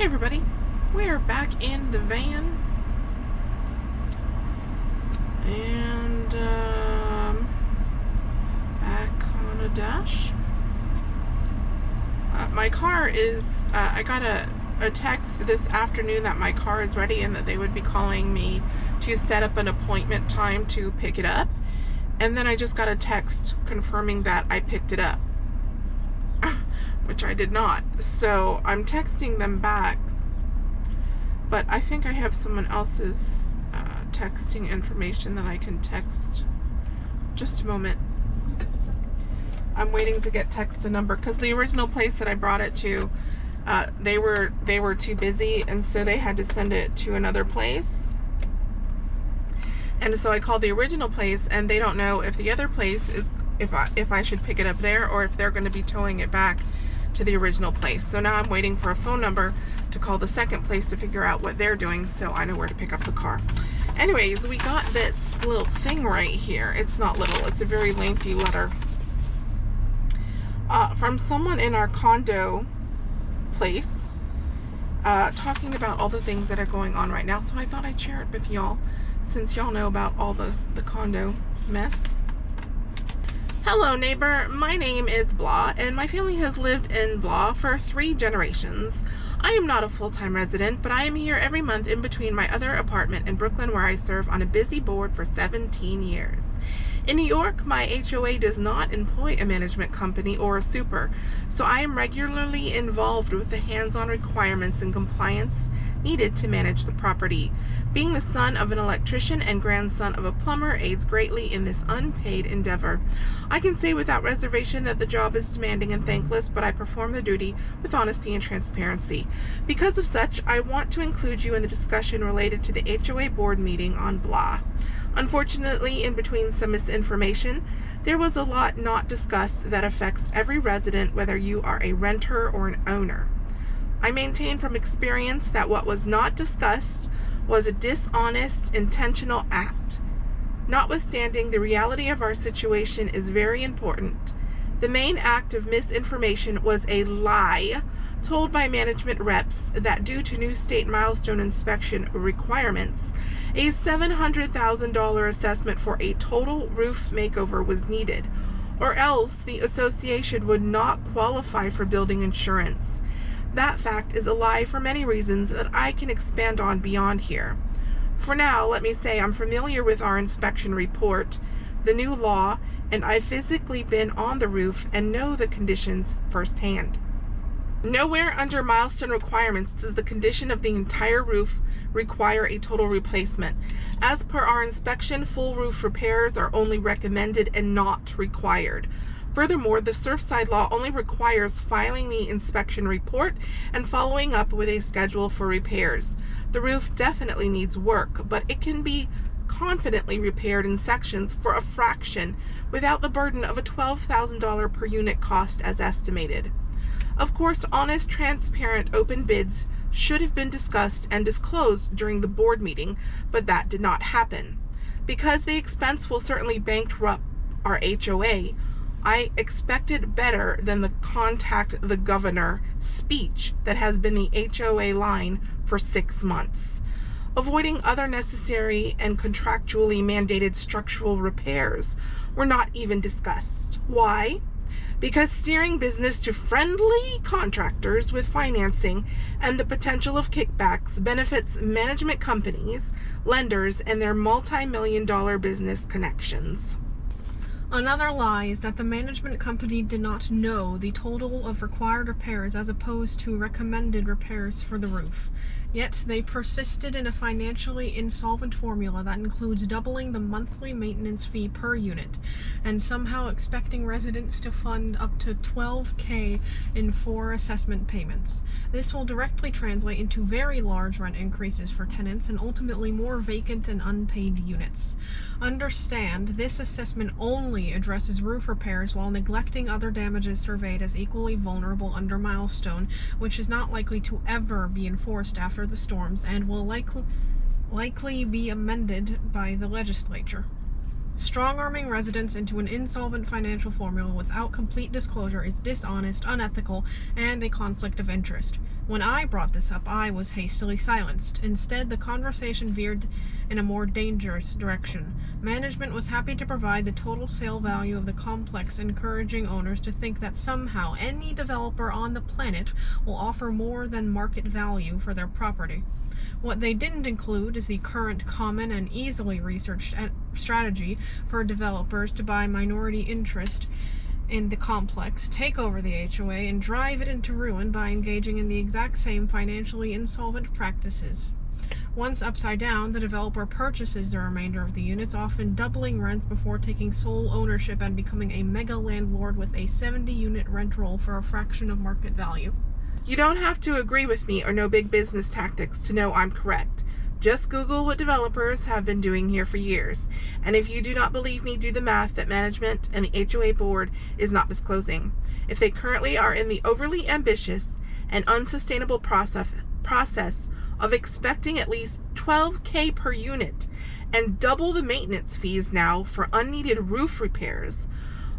Hey everybody, we're back in the van and back on a dash. My car is, I got a text this afternoon that my car is ready and that they would be calling me to set up an appointment time to pick it up. And then I just got a text confirming that I picked it up, which I did not. So I'm texting them back, but I think I have someone else's texting information that I can text. Just a moment. I'm waiting to get text a number because the original place that I brought it to, they were too busy, and so they had to send it to another place. And so I called the original place, and they don't know if the other place is, if I should pick it up there or if they're going to be towing it back to the original place. So now I'm waiting for a phone number to call the second place to figure out what they're doing so I know where to pick up the car. Anyways, we got this little thing right here. It's not little, it's a very lengthy letter from someone in our condo place talking about all the things that are going on right now. So I thought I'd share it with y'all since y'all know about all the condo mess. Hello neighbor, my name is Blah, and my family has lived in Blah for 3 generations. I am not a full-time resident, but I am here every month in between my other apartment in Brooklyn where I serve on a busy board for 17 years. In New York, my HOA does not employ a management company or a super, so I am regularly involved with the hands-on requirements and compliance needed to manage the property. Being the son of an electrician and grandson of a plumber aids greatly in this unpaid endeavor. I can say without reservation that the job is demanding and thankless, but I perform the duty with honesty and transparency. Because of such, I want to include you in the discussion related to the HOA board meeting on Blah. Unfortunately, in between some misinformation, there was a lot not discussed that affects every resident, whether you are a renter or an owner. I maintain from experience that what was not discussed was a dishonest, intentional act. Notwithstanding, the reality of our situation is very important. The main act of misinformation was a lie told by management reps that due to new state milestone inspection requirements, a $700,000 assessment for a total roof makeover was needed, or else the association would not qualify for building insurance. That fact is a lie for many reasons that I can expand on beyond here. For now, let me say I'm familiar with our inspection report, the new law, and I've physically been on the roof and know the conditions firsthand. Nowhere under milestone requirements does the condition of the entire roof require a total replacement. As per our inspection, full roof repairs are only recommended and not required. Furthermore, the Surfside law only requires filing the inspection report and following up with a schedule for repairs. The roof definitely needs work, but it can be confidently repaired in sections for a fraction without the burden of a $12,000 per unit cost as estimated. Of course, honest, transparent, open bids should have been discussed and disclosed during the board meeting, but that did not happen. Because the expense will certainly bankrupt our HOA, I expected better than the contact the governor speech that has been the HOA line for 6 months. Avoiding other necessary and contractually mandated structural repairs were not even discussed. Why? Because steering business to friendly contractors with financing and the potential of kickbacks benefits management companies, lenders, and their multi-million-dollar business connections. Another lie is that the management company did not know the total of required repairs as opposed to recommended repairs for the roof. Yet they persisted in a financially insolvent formula that includes doubling the monthly maintenance fee per unit and somehow expecting residents to fund up to $12,000 in 4 assessment payments. This will directly translate into very large rent increases for tenants and ultimately more vacant and unpaid units. Understand, this assessment only addresses roof repairs while neglecting other damages surveyed as equally vulnerable under milestone, which is not likely to ever be enforced after the storms and will likely be amended by the legislature. Strong-arming residents into an insolvent financial formula without complete disclosure is dishonest, unethical, and a conflict of interest. When I brought this up, I was hastily silenced. Instead, the conversation veered in a more dangerous direction. Management was happy to provide the total sale value of the complex, encouraging owners to think that somehow any developer on the planet will offer more than market value for their property. What they didn't include is the current common and easily researched strategy for developers to buy minority interest in the complex, take over the HOA, and drive it into ruin by engaging in the exact same financially insolvent practices. Once upside down, the developer purchases the remainder of the units, often doubling rents before taking sole ownership and becoming a mega landlord with a 70-unit rent roll for a fraction of market value. You don't have to agree with me or know big business tactics to know I'm correct. Just Google what developers have been doing here for years. And if you do not believe me, do the math that management and the HOA board is not disclosing. If they currently are in the overly ambitious and unsustainable process of expecting at least $12,000 per unit and double the maintenance fees now for unneeded roof repairs,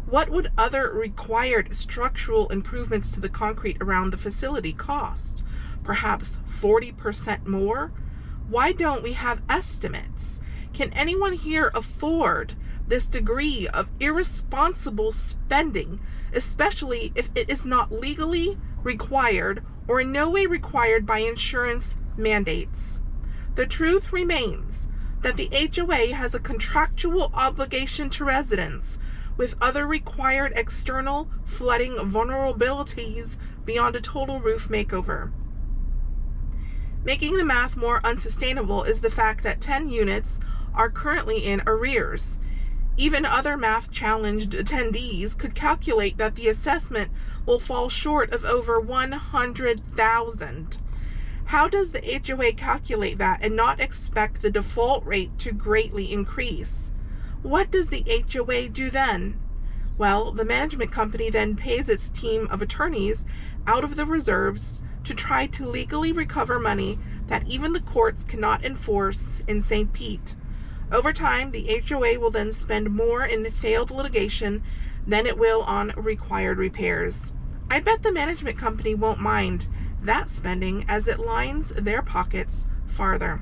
what would other required structural improvements to the concrete around the facility cost? Perhaps 40% more? Why don't we have estimates? Can anyone here afford this degree of irresponsible spending, especially if it is not legally required or in no way required by insurance mandates? The truth remains that the HOA has a contractual obligation to residents with other required external flooding vulnerabilities beyond a total roof makeover. Making the math more unsustainable is the fact that 10 units are currently in arrears. Even other math-challenged attendees could calculate that the assessment will fall short of over $100,000. How does the HOA calculate that and not expect the default rate to greatly increase? What does the HOA do then? Well, the management company then pays its team of attorneys out of the reserves to try to legally recover money that even the courts cannot enforce in St. Pete. Over time, the HOA will then spend more in failed litigation than it will on required repairs. I bet the management company won't mind that spending as it lines their pockets farther.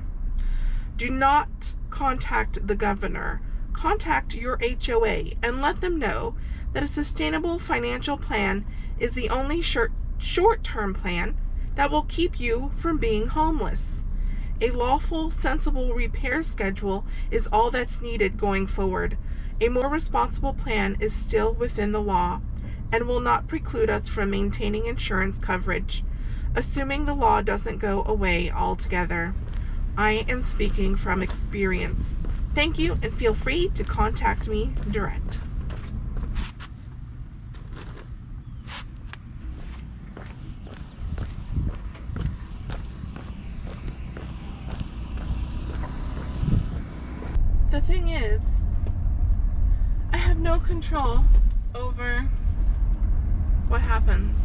Do not contact the governor. Contact your HOA and let them know that a sustainable financial plan is the only short-term plan that will keep you from being homeless. A lawful, sensible repair schedule is all that's needed going forward. A more responsible plan is still within the law and will not preclude us from maintaining insurance coverage, assuming the law doesn't go away altogether. I am speaking from experience. Thank you, and feel free to contact me direct. The thing is, I have no control over what happens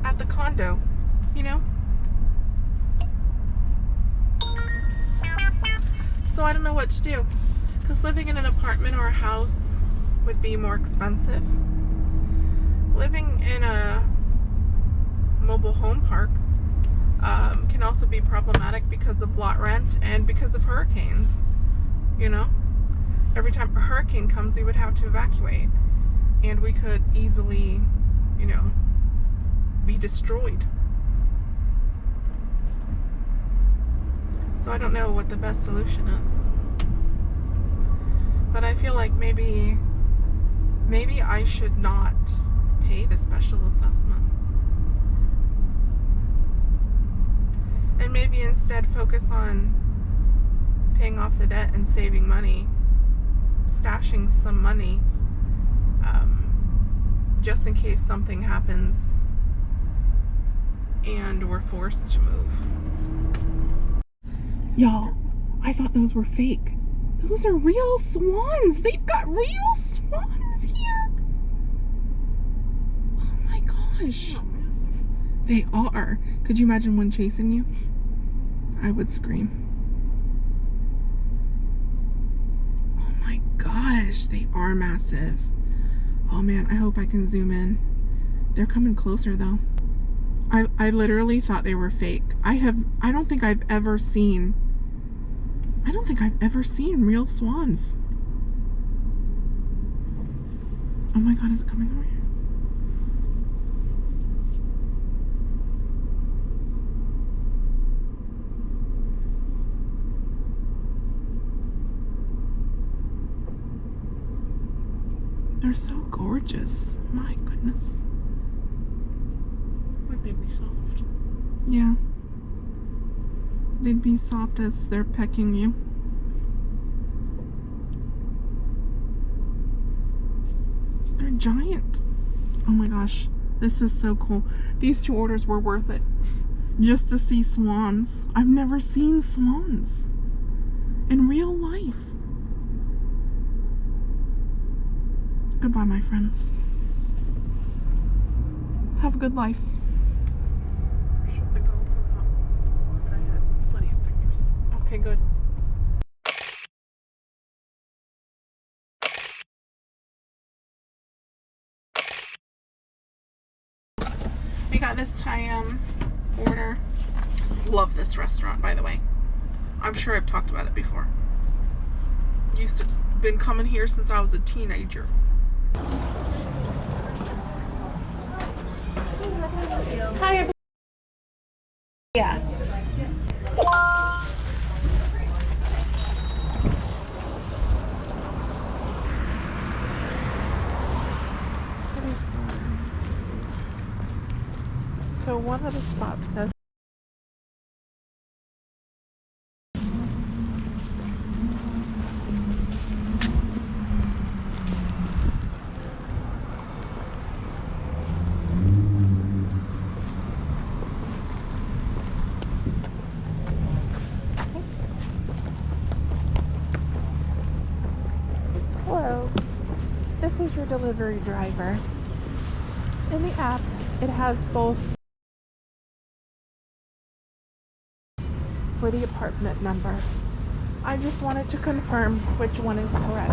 at the condo, you know? So I don't know what to do, because living in an apartment or a house would be more expensive. Living in a mobile home park can also be problematic because of lot rent and because of hurricanes. You know, every time a hurricane comes, we would have to evacuate, and we could easily, you know, be destroyed. So I don't know what the best solution is, but I feel like maybe I should not pay the special assessment, and maybe instead focus on paying off the debt and saving money, stashing some money, just in case something happens and we're forced to move. Y'all, I thought those were fake. Those are real swans. They've got real swans here. Oh my gosh. They are. Could you imagine one chasing you? I would scream. Oh my gosh, they are massive. Oh man, I hope I can zoom in. They're coming closer though. I literally thought they were fake. I don't think I've ever seen real swans. Oh my god, is it coming over here? They're so gorgeous. My goodness. Would they be soft? Yeah. They'd be soft as they're pecking you. They're giant. Oh my gosh. This is so cool. These 2 orders were worth it. Just to see swans. I've never seen swans in real life. Goodbye, my friends. Have a good life. Shut the GoPro up. I had plenty of pictures. Okay, good. We got this Thai order. Love this restaurant, by the way. I'm sure I've talked about it before. Used to been coming here since I was a teenager. Hi. Yeah. So one of the spots says hello, this is your delivery driver. In the app, it has both for the apartment number. I just wanted to confirm which one is correct.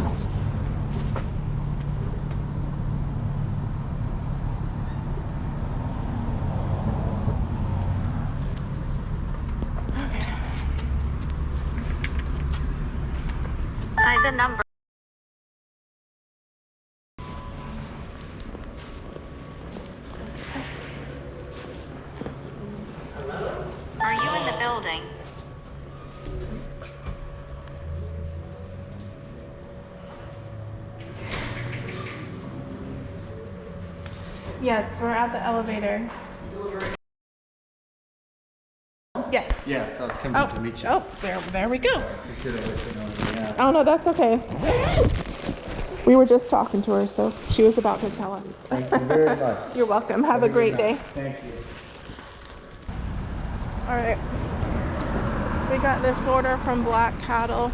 Okay. Hi, the number. Are you in the building? Yes, we're at the elevator. Yes. Yeah, so I was coming to meet you. Oh, there we go. I should have let you know. Yeah. Oh no, that's okay. We were just talking to her, so she was about to tell us. Thank you very much. You're welcome. Have a great day. Thank you. All right. We got this order from Black Cattle.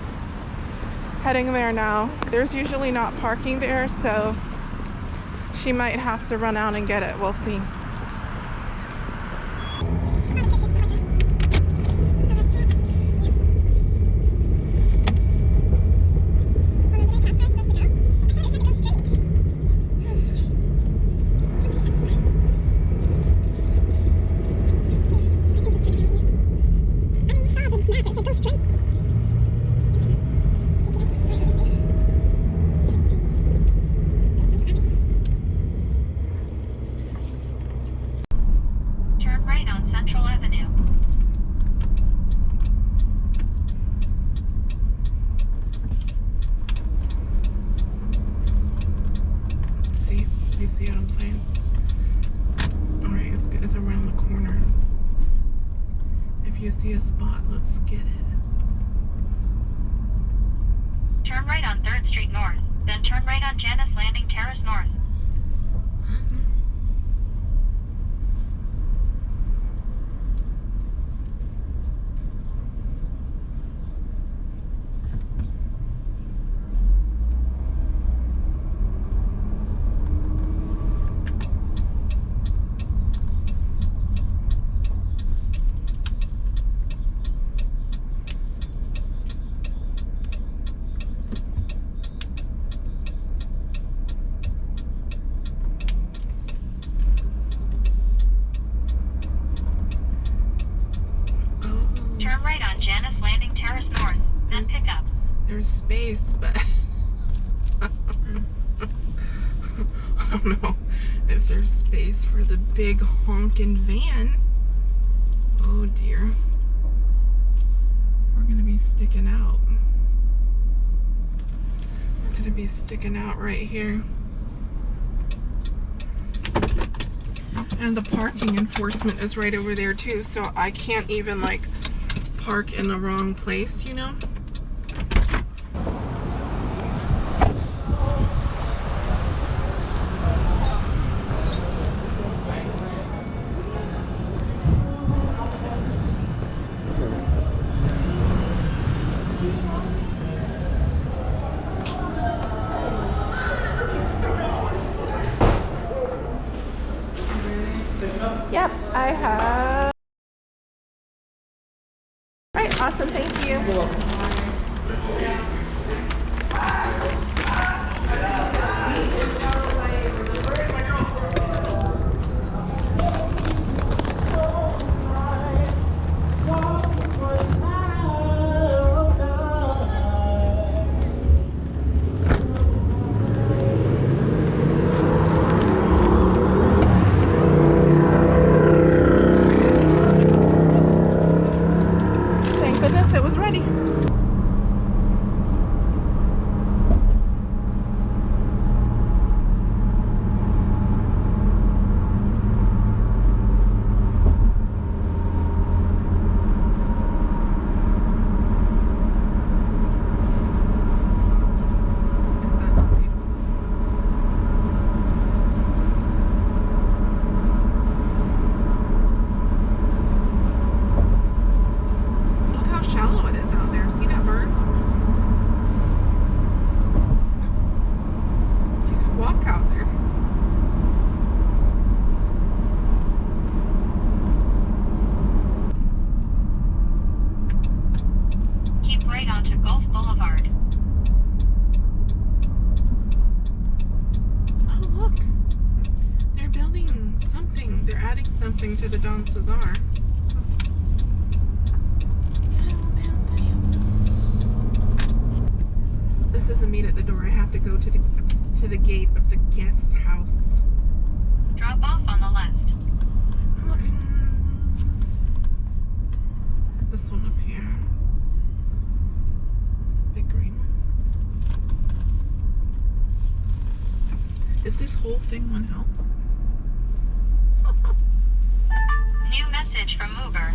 Heading there now. There's usually not parking there, so she might have to run out and get it. We'll see. Turn right on Central Avenue. See? You see what I'm saying? Alright, it's around the corner. If you see a spot, let's get it. Turn right on 3rd Street North. Then turn right on Janice Landing Terrace North. on Janice Landing Terrace North, then There's- pick up. There's space, but I don't know if there's space for the big honkin' van. Oh dear. We're gonna be sticking out. We're gonna be sticking out right here. And the parking enforcement is right over there too, so I can't even like park in the wrong place, you know? Yep, I have. All right, awesome, thank you. Thank goodness it was ready. Is that not beautiful? Look how shallow it is out there. See that bird? You could walk out there. Keep right onto Gulf Boulevard. Oh, look. They're building something. They're adding something to the Don Cesar. This is a meet at the door. I have to go to the gate of the guest house. Drop off on the left. I'm looking. This one up here. This big green one. Is this whole thing one house? New message from Uber.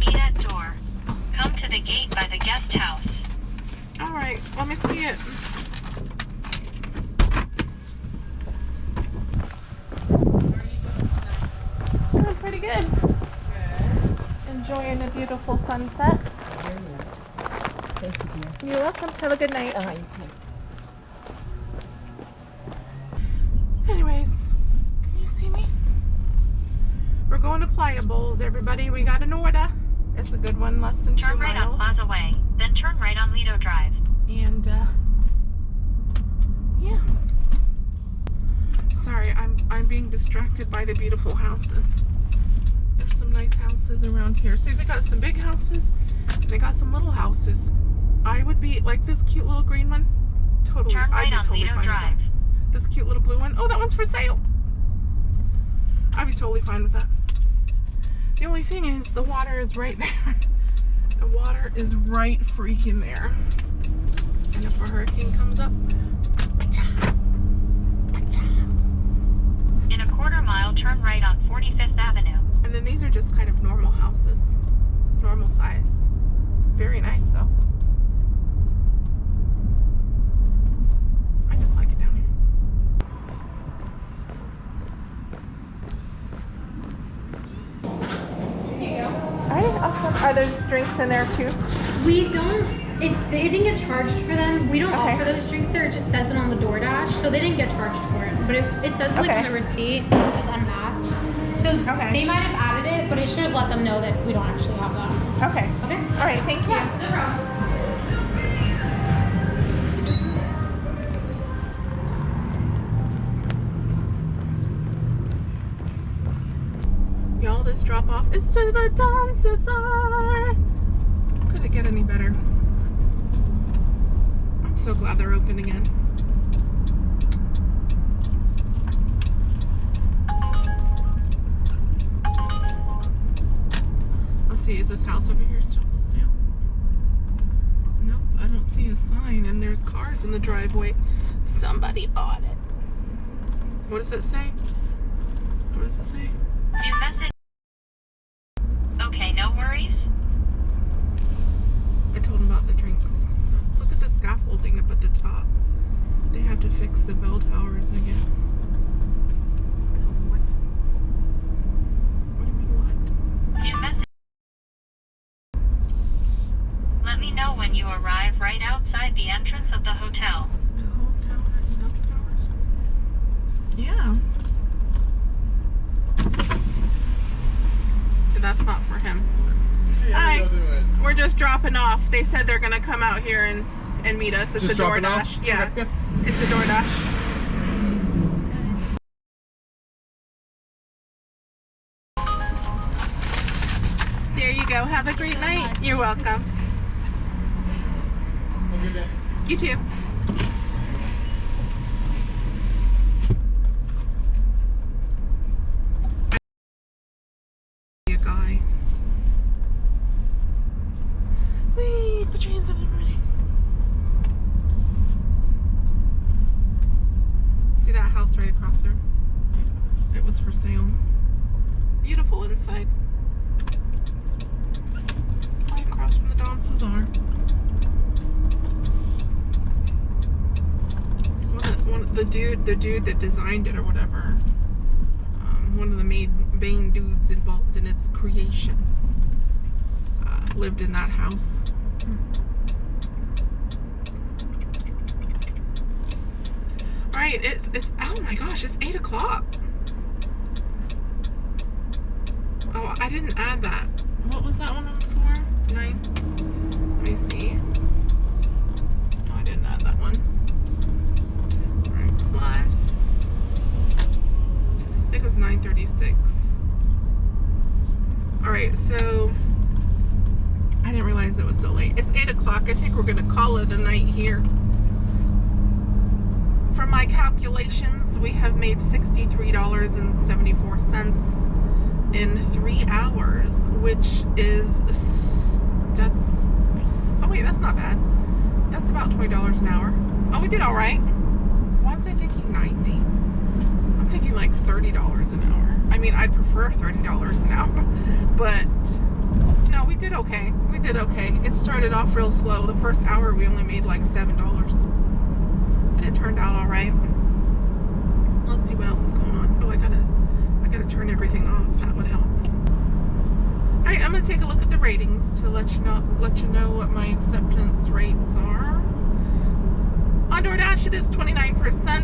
Meet at door. Come to the gate by the guest house. All right, let me see it. Doing pretty good. Enjoying a beautiful sunset. Thank you, dear. You're welcome. Have a good night. You too. Anyways, can you see me? We're going to Playa Bowls, everybody. We got an order. It's a good one, less than 2 Turn right on miles. Plaza Way, then turn right on Lido Drive. And yeah. Sorry, I'm being distracted by the beautiful houses. There's some nice houses around here. See, they got some big houses. And they got some little houses. I would be like this cute little green one. Totally. Turn I'd right be on totally Lido fine with Drive. that. This cute little blue one. Oh, that one's for sale. I'd be totally fine with that. The only thing is the water is right there. The water is right freaking there. And if a hurricane comes up, In a quarter mile, turn right on 45th Avenue. and then these are just kind of normal houses, normal size. Very nice though. I just like it down here. Alright, awesome. Are there drinks in there too? We don't. It didn't get charged for them. We don't Okay. offer those drinks there. It just says it on the DoorDash, so they didn't get charged for it. But it says like Okay. on the receipt, it says unpacked. So Okay. they might have added it, but it should have let them know that we don't actually have that. Okay. Okay. Alright, thank you. Yeah, no problem. Y'all, this drop off is to the Don Cesar. could it get any better? I'm so glad they're open again. Let's see, is this house over here still for sale? Nope, I don't see a sign, and there's cars in the driveway. Somebody bought it. What does it say? What does it say? New message. Okay, no worries. I told him about the drinks. Look at the scaffolding up at the top. They have to fix the bell towers, I guess. What? What do you mean what? New message. Let me know when you arrive right outside the entrance of the hotel. The hotel has bell towers? Yeah. That's not for him. Hi. We're just dropping off. They said they're gonna come out here and meet us. It's Just a dropping off? DoorDash. Yeah. Okay, It's a DoorDash. There you go. Have a great night. You're welcome. Have a good day. You too. A guy. Wait, put your hands up, everybody. See that house right across there? It was for sale. Beautiful inside. Right across from the Don Cesar. The dude that designed it or whatever. One of the main dudes involved in its creation lived in that house. All right, it's oh my gosh, it's 8 o'clock. Oh, I didn't add that. What was that one for? 9. Let me see. No, I didn't add that one. All right, plus. I think it was 9:36. All right, so I didn't realize it was so late. It's 8 o'clock. I think we're gonna call it a night here. From my calculations, we have made $63.74 in 3 hours, which is, that's, oh wait, that's not bad. That's about $20 an hour. Oh, we did all right. Why was I thinking 90? I'm thinking like $30 an hour. I mean, I'd prefer $30 an hour, but no, we did okay. We did okay. It started off real slow. The first hour we only made like $7, but it turned out all right. Let's see what else is going on. Oh, I gotta turn everything off. That would help. All right, I'm gonna take a look at the ratings to let you know what my acceptance rates are. On DoorDash, it is 29%. I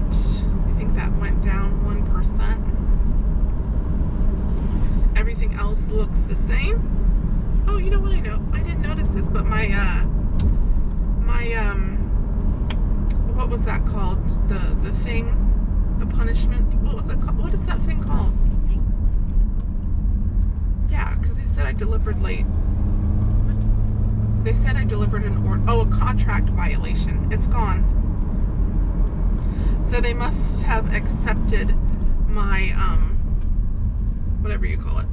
think that went down 1%. Everything else looks the same. Oh, you know what I know? I didn't notice this, but my what was that called? The thing, the punishment. What was it called? What is that thing called? Yeah, because they said I delivered late. They said I delivered an order. Oh, a contract violation. It's gone. So they must have accepted my whatever you call it.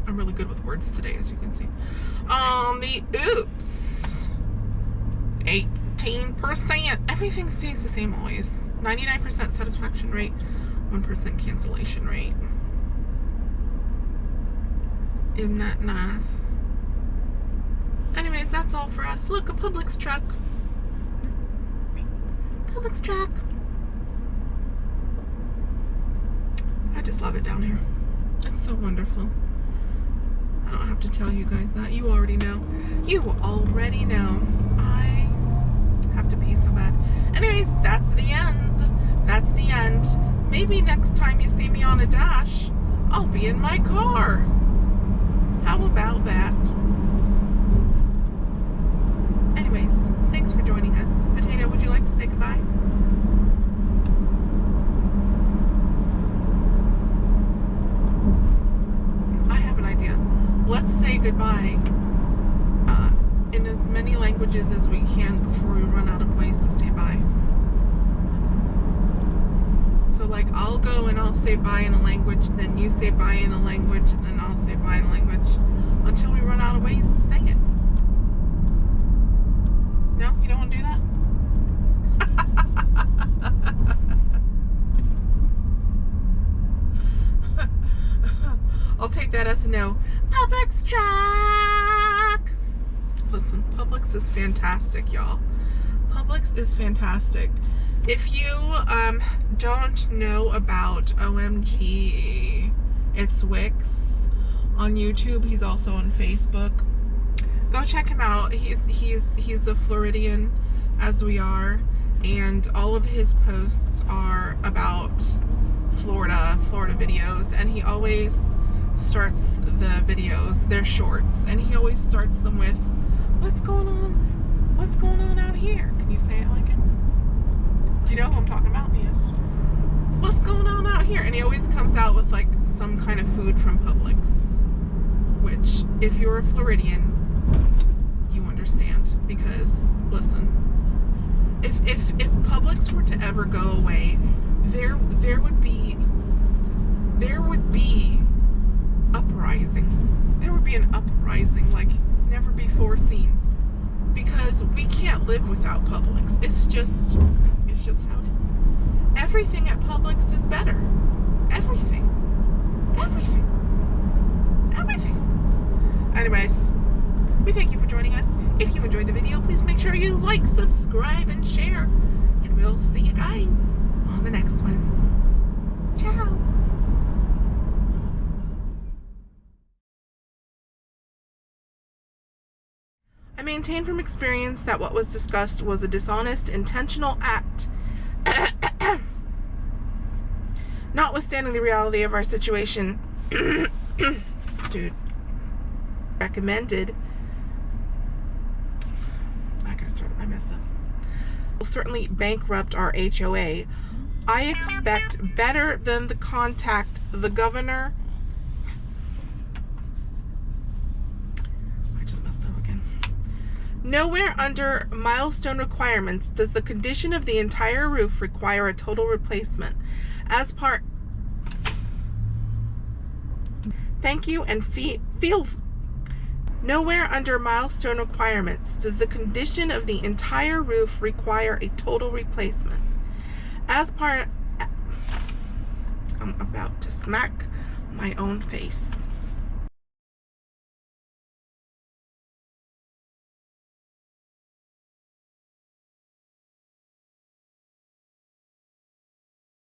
I'm really good with words today, as you can see. The oops, 18%. Everything stays the same always. 99% satisfaction rate, 1% cancellation rate. Isn't that nice? Anyways, that's all for us. Look, a Publix truck. Publix truck. I just love it down here. It's so wonderful. I don't have to tell you guys that. You already know. You already know. I have to pee so bad. Anyways, that's the end. That's the end. Maybe next time you see me on a dash, I'll be in my car. How about that? Anyways, thanks for joining us. Potato, would you like to say goodbye? I have an idea. Let's say goodbye in as many languages as we can before we run out of ways to say bye. So like I'll go and I'll say bye in a language, then you say bye in a language, and then I'll say bye in a language until we run out of ways to say it. No? You don't want to do that? I'll take that as a no. Publix truck! Listen, Publix is fantastic, y'all. Publix is fantastic. If you don't know about OMG, it's Wix on YouTube. He's also on Facebook. Go check him out. He's a Floridian, as we are, and all of his posts are about Florida videos, and he always starts the videos, they're shorts, and he always starts them with, what's going on out here? Can you say it like it? Do you know who I'm talking about? Yes. What's going on out here? And he always comes out with like some kind of food from Publix, which if you're a Floridian, you understand, because listen, if Publix were to ever go away, there would be uprising. There would be an uprising like never before seen, because we can't live without Publix. It's just how it is. Everything at Publix is better. Everything. Anyways, we thank you for joining us. If you enjoyed the video, please make sure you like, subscribe, and share. And we'll see you guys on the next one. Ciao. I maintain from experience that what was discussed was a dishonest, intentional act. Notwithstanding the reality of our situation, dude, recommended. I messed up. Will certainly bankrupt our HOA. I expect better than the contact the governor. I just messed up again. Nowhere under milestone requirements does the condition of the entire roof require a total replacement. As part. Thank you, and feel. Nowhere under milestone requirements does the condition of the entire roof require a total replacement. As part. I'm about to smack my own face.